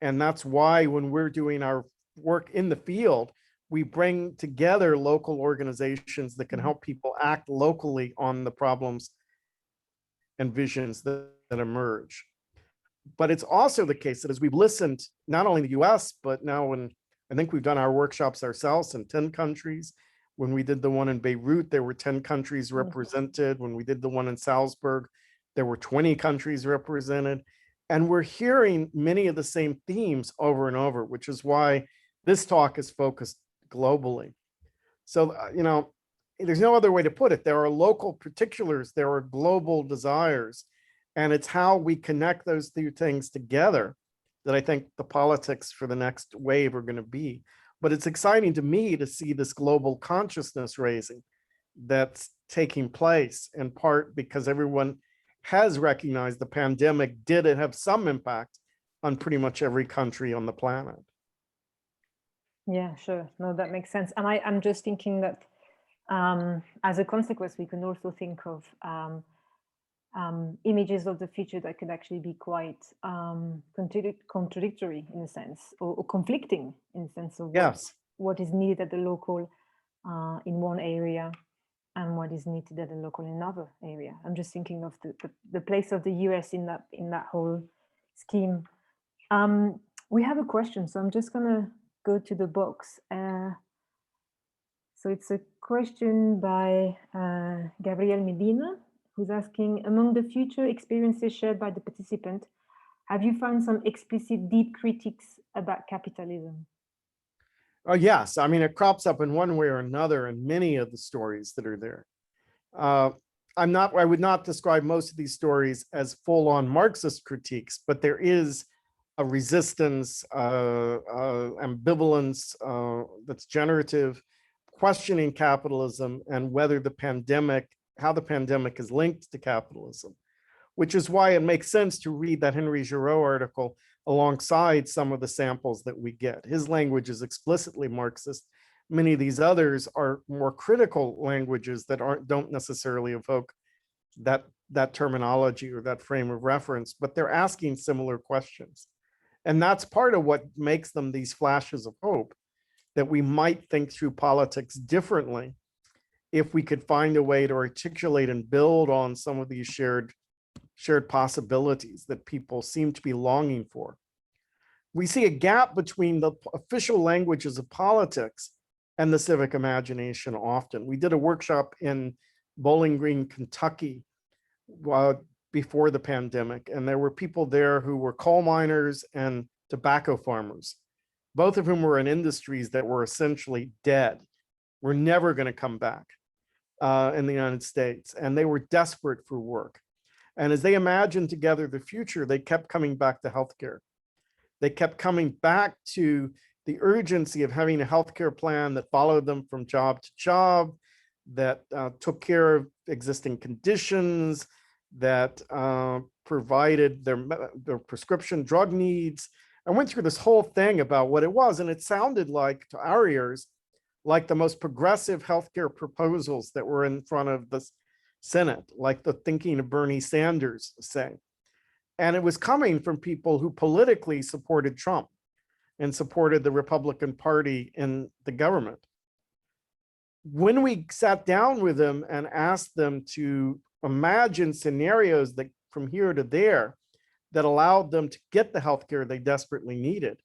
C: And that's why when we're doing our work in the field, we bring together local organizations that can help people act locally on the problems and visions that emerge. But it's also the case that as we've listened, not only in the US, but now I think we've done our workshops ourselves in 10 countries. When we did the one in Beirut, there were 10 countries represented. When we did the one in Salzburg, There were 20 countries represented, and we're hearing many of the same themes over and over, which is why this talk is focused globally. So, there's no other way to put it. There are local particulars, there are global desires, and it's how we connect those two things together that I think the politics for the next wave are going to be. But it's exciting to me to see this global consciousness raising that's taking place, in part because everyone has recognized the pandemic did have some impact on pretty much every country on the planet.
A: Yeah, sure. No, that makes sense. And I'm just thinking that as a consequence, we can also think of images of the future that could actually be quite contradictory in a sense, or conflicting in the sense of what is needed at the local in one area and what is needed at the local in another area. I'm just thinking of the place of the US in that whole scheme. We have a question, so I'm just gonna go to the box. So it's a question by Gabriel Medina, who's asking, among the future experiences shared by the participant, have you found some explicit deep critiques about capitalism?
C: Oh, yes. I mean, it crops up in one way or another in many of the stories that are there. I would not describe most of these stories as full-on Marxist critiques, but there is a resistance, ambivalence that's generative, questioning capitalism and whether how the pandemic is linked to capitalism, which is why it makes sense to read that Henry Giraud article alongside some of the samples that we get. His language is explicitly Marxist. Many of these others are more critical languages that don't necessarily evoke that terminology or that frame of reference, but they're asking similar questions. And that's part of what makes them these flashes of hope, that we might think through politics differently if we could find a way to articulate and build on some of these shared possibilities that people seem to be longing for. We see a gap between the official languages of politics and the civic imagination often. We did a workshop in Bowling Green, Kentucky, before the pandemic, and there were people there who were coal miners and tobacco farmers, both of whom were in industries that were essentially dead, were never going to come back in the United States, and they were desperate for work. And as they imagined together the future, they kept coming back to healthcare. They kept coming back to the urgency of having a healthcare plan that followed them from job to job, that took care of existing conditions, that provided their prescription drug needs. I went through this whole thing about what it was, and it sounded like, to our ears, like the most progressive healthcare proposals that were in front of the Senate, like the thinking of Bernie Sanders, say. And it was coming from people who politically supported Trump and supported the Republican Party in the government. When we sat down with them and asked them to imagine scenarios that from here to there that allowed them to get the healthcare they desperately needed,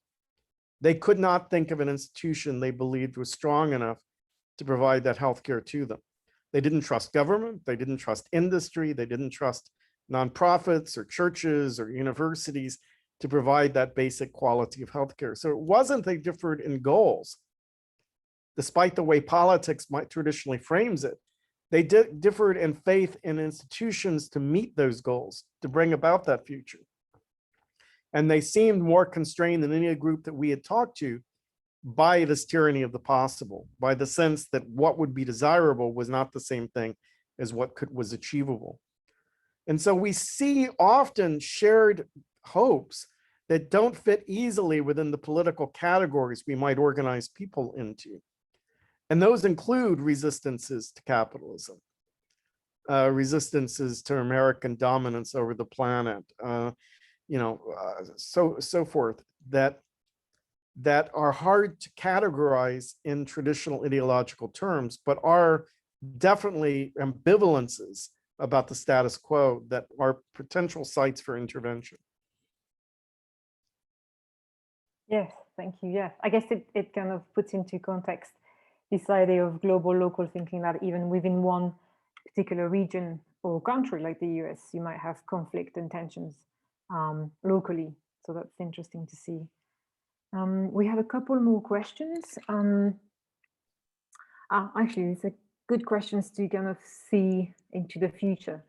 C: they could not think of an institution they believed was strong enough to provide that healthcare to them. They didn't trust government, they didn't trust industry, they didn't trust nonprofits or churches or universities to provide that basic quality of healthcare. So it wasn't they differed in goals, despite the way politics might traditionally frames it. They differed in faith in institutions to meet those goals, to bring about that future. And they seemed more constrained than any group that we had talked to by this tyranny of the possible, by the sense that what would be desirable was not the same thing as what was achievable. And so we see often shared hopes that don't fit easily within the political categories we might organize people into. And those include resistances to capitalism, resistances to American dominance over the planet, so forth, that are hard to categorize in traditional ideological terms, but are definitely ambivalences about the status quo that are potential sites for intervention.
A: Yes, thank you. Yeah, I guess it kind of puts into context this idea of global local thinking, that even within one particular region, or country like the US, you might have conflict and tensions locally. So that's interesting to see. We have a couple more questions. Actually, it's a good questions to kind of see into the future.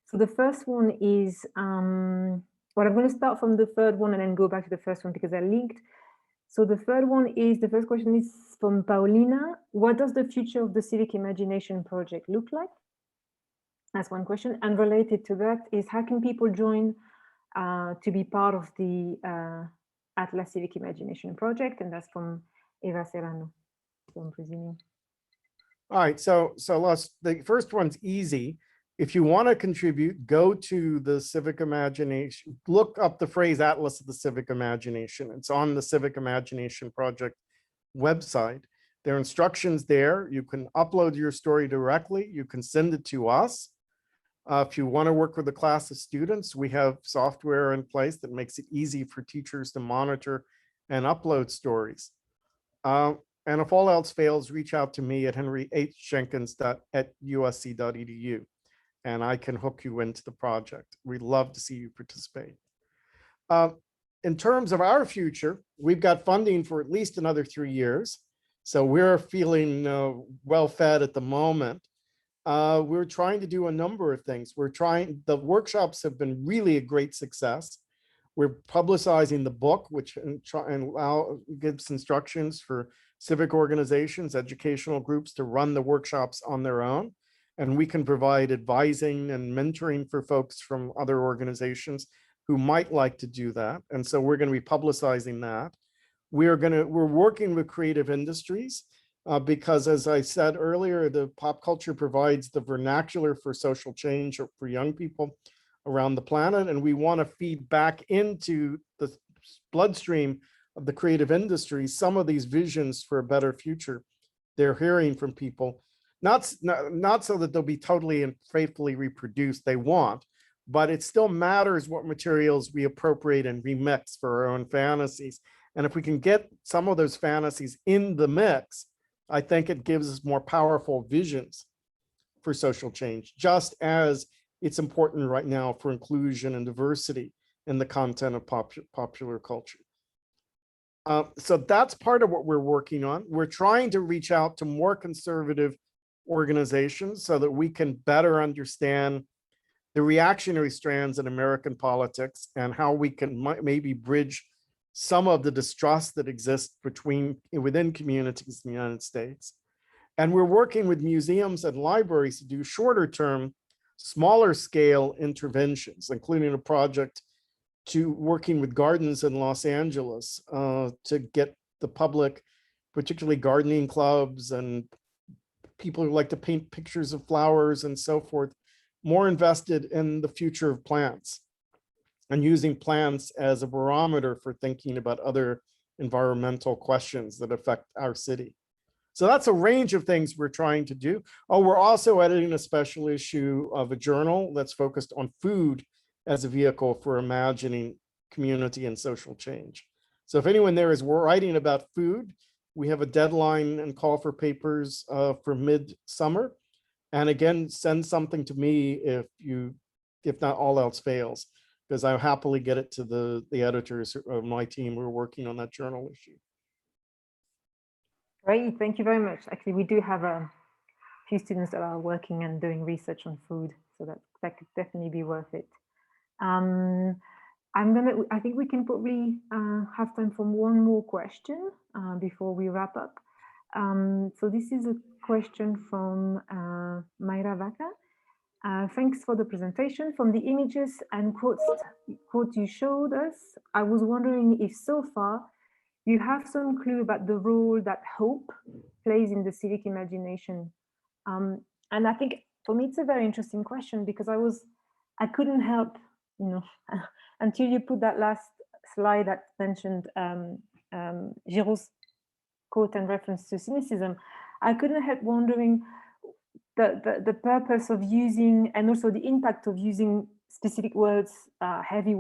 A: So the first one is, well, I'm going to start from the third one and then go back to the first one because they're linked. So the third one is, the first question is from Paulina. What does the future of the Civic Imagination project look like? That's one question. And related to that is, how can people join to be part of the Atlas Civic Imagination project? And that's from Eva Serrano, from presuming.
C: All right, so the first one's easy. If you want to contribute, go to the Civic Imagination, look up the phrase Atlas of the Civic Imagination. It's on the Civic Imagination Project website. There are instructions there. You can upload your story directly. You can send it to us. If you want to work with a class of students, we have software in place that makes it easy for teachers to monitor and upload stories. And if all else fails, reach out to me at henryhjenkins@usc.edu, and I can hook you into the project. We'd love to see you participate. In terms of our future, we've got funding for at least another 3 years. So we're feeling well fed at the moment. We're trying to do a number of things. The workshops have been really a great success. We're publicizing the book, which gives instructions for civic organizations, educational groups to run the workshops on their own. And we can provide advising and mentoring for folks from other organizations who might like to do that. And so we're going to be publicizing that. We're working with creative industries because, as I said earlier, the pop culture provides the vernacular for social change for young people around the planet. And we want to feed back into the bloodstream of the creative industry some of these visions for a better future they're hearing from people, not so that they'll be totally and faithfully reproduced, they won't, but it still matters what materials we appropriate and remix for our own fantasies. And if we can get some of those fantasies in the mix, I think it gives us more powerful visions for social change, just as it's important right now for inclusion and diversity in the content of popular culture. So that's part of what we're working on. We're trying to reach out to more conservative organizations so that we can better understand the reactionary strands in American politics and how we can maybe bridge some of the distrust that exists within communities in the United States. And we're working with museums and libraries to do shorter term, smaller scale interventions, including a project to working with gardens in Los Angeles to get the public, particularly gardening clubs and people who like to paint pictures of flowers and so forth, more invested in the future of plants and using plants as a barometer for thinking about other environmental questions that affect our city. So that's a range of things we're trying to do. Oh, we're also editing a special issue of a journal that's focused on food as a vehicle for imagining community and social change. So if anyone there is writing about food, we have a deadline and call for papers for mid-summer. And again, send something to me if not all else fails, because I'll happily get it to the editors of my team who are working on that journal issue.
A: Great, thank you very much. Actually, we do have a few students that are working and doing research on food, so that could definitely be worth it. I think we can probably have time for one more question before we wrap up. So this is a question from Mayra Vaca. Thanks for the presentation. From the images and quotes you showed us, I was wondering if so far you have some clue about the role that hope plays in the civic imagination. And I think for me, it's a very interesting question because I couldn't help, until you put that last slide that mentioned Giroud's quote and reference to cynicism, I couldn't help wondering the purpose of using, and also the impact of using specific words, heavy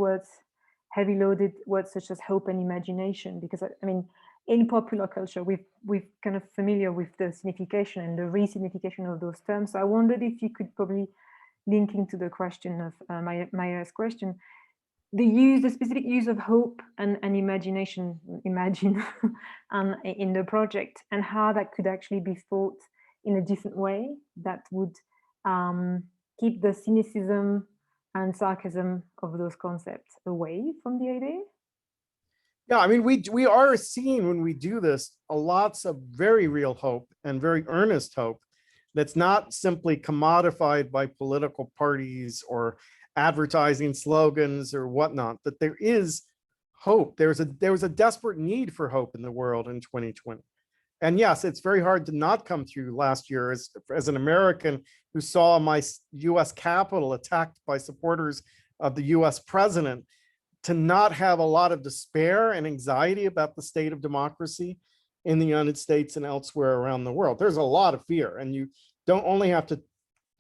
A: loaded words such as hope and imagination, because I mean, in popular culture, we've kind of familiar with the signification and the re-signification of those terms. So I wondered if you could probably linking to the question of Maya's question, the specific use of hope and imagine in the project, and how that could actually be thought in a different way that would keep the cynicism and sarcasm of those concepts away from the idea.
C: Yeah, I mean, we are seeing when we do this lots of very real hope and very earnest hope that's not simply commodified by political parties or advertising slogans or whatnot, that there is hope. There was a desperate need for hope in the world in 2020. And yes, it's very hard to not come through last year as an American who saw my US Capitol attacked by supporters of the US president, to not have a lot of despair and anxiety about the state of democracy in the United States and elsewhere around the world. There's a lot of fear, and you don't only have to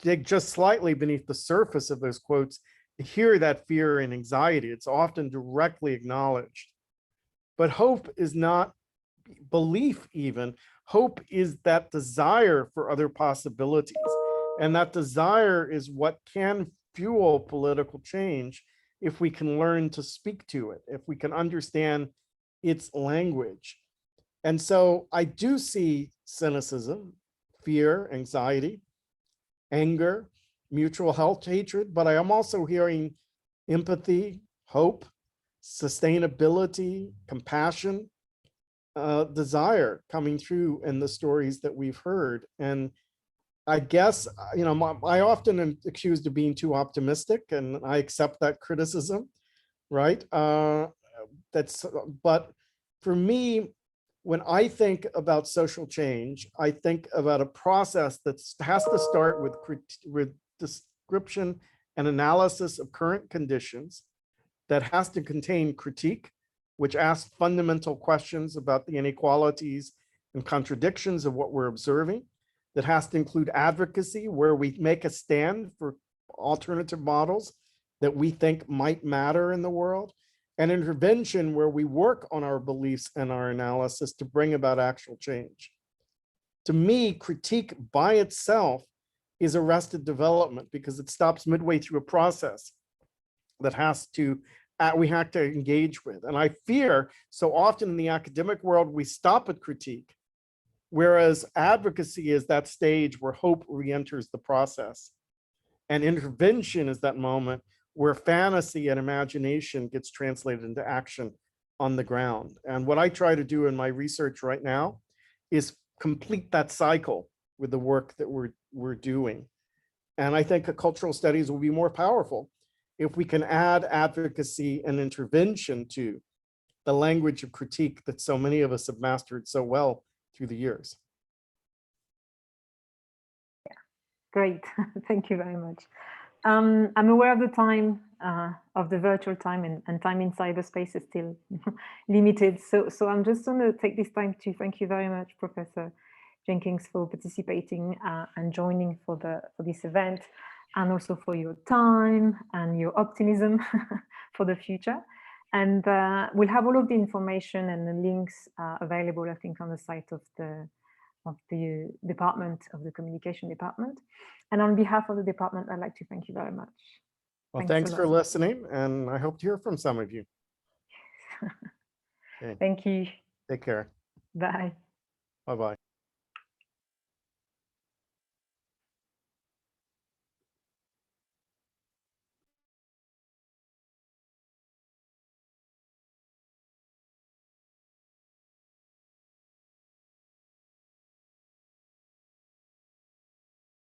C: dig just slightly beneath the surface of those quotes to hear that fear and anxiety. It's often directly acknowledged. But hope is not belief even. Hope is that desire for other possibilities. And that desire is what can fuel political change if we can learn to speak to it, if we can understand its language. And so I do see cynicism, fear, anxiety, anger, mutual health, hatred, but I am also hearing empathy, hope, sustainability, compassion, desire coming through in the stories that we've heard. And I guess, you know, I often am accused of being too optimistic, and I accept that criticism, right? But for me, when I think about social change, I think about a process that has to start with description and analysis of current conditions, that has to contain critique, which asks fundamental questions about the inequalities and contradictions of what we're observing, that has to include advocacy, where we make a stand for alternative models that we think might matter in the world, and intervention, where we work on our beliefs and our analysis to bring about actual change. To me, critique by itself is arrested development, because it stops midway through a process that we have to engage with. And I fear so often in the academic world, we stop at critique, whereas advocacy is that stage where hope re-enters the process. And intervention is that moment where fantasy and imagination gets translated into action on the ground. And what I try to do in my research right now is complete that cycle with the work that we're doing. And I think cultural studies will be more powerful if we can add advocacy and intervention to the language of critique that so many of us have mastered so well through the years.
A: Yeah, great. Thank you very much. I'm aware of the time, of the virtual time, and time in cyberspace is still limited. So I'm just going to take this time to thank you very much, Professor Jenkins, for participating and joining for this event, and also for your time and your optimism for the future. And we'll have all of the information and the links available, I think, on the site of the department, of the communication department. And on behalf of the department, I'd like to thank you very much.
C: Well, thanks for listening, and I hope to hear from some of you. Okay.
A: Thank you.
C: Take care.
A: Bye.
C: Bye-bye.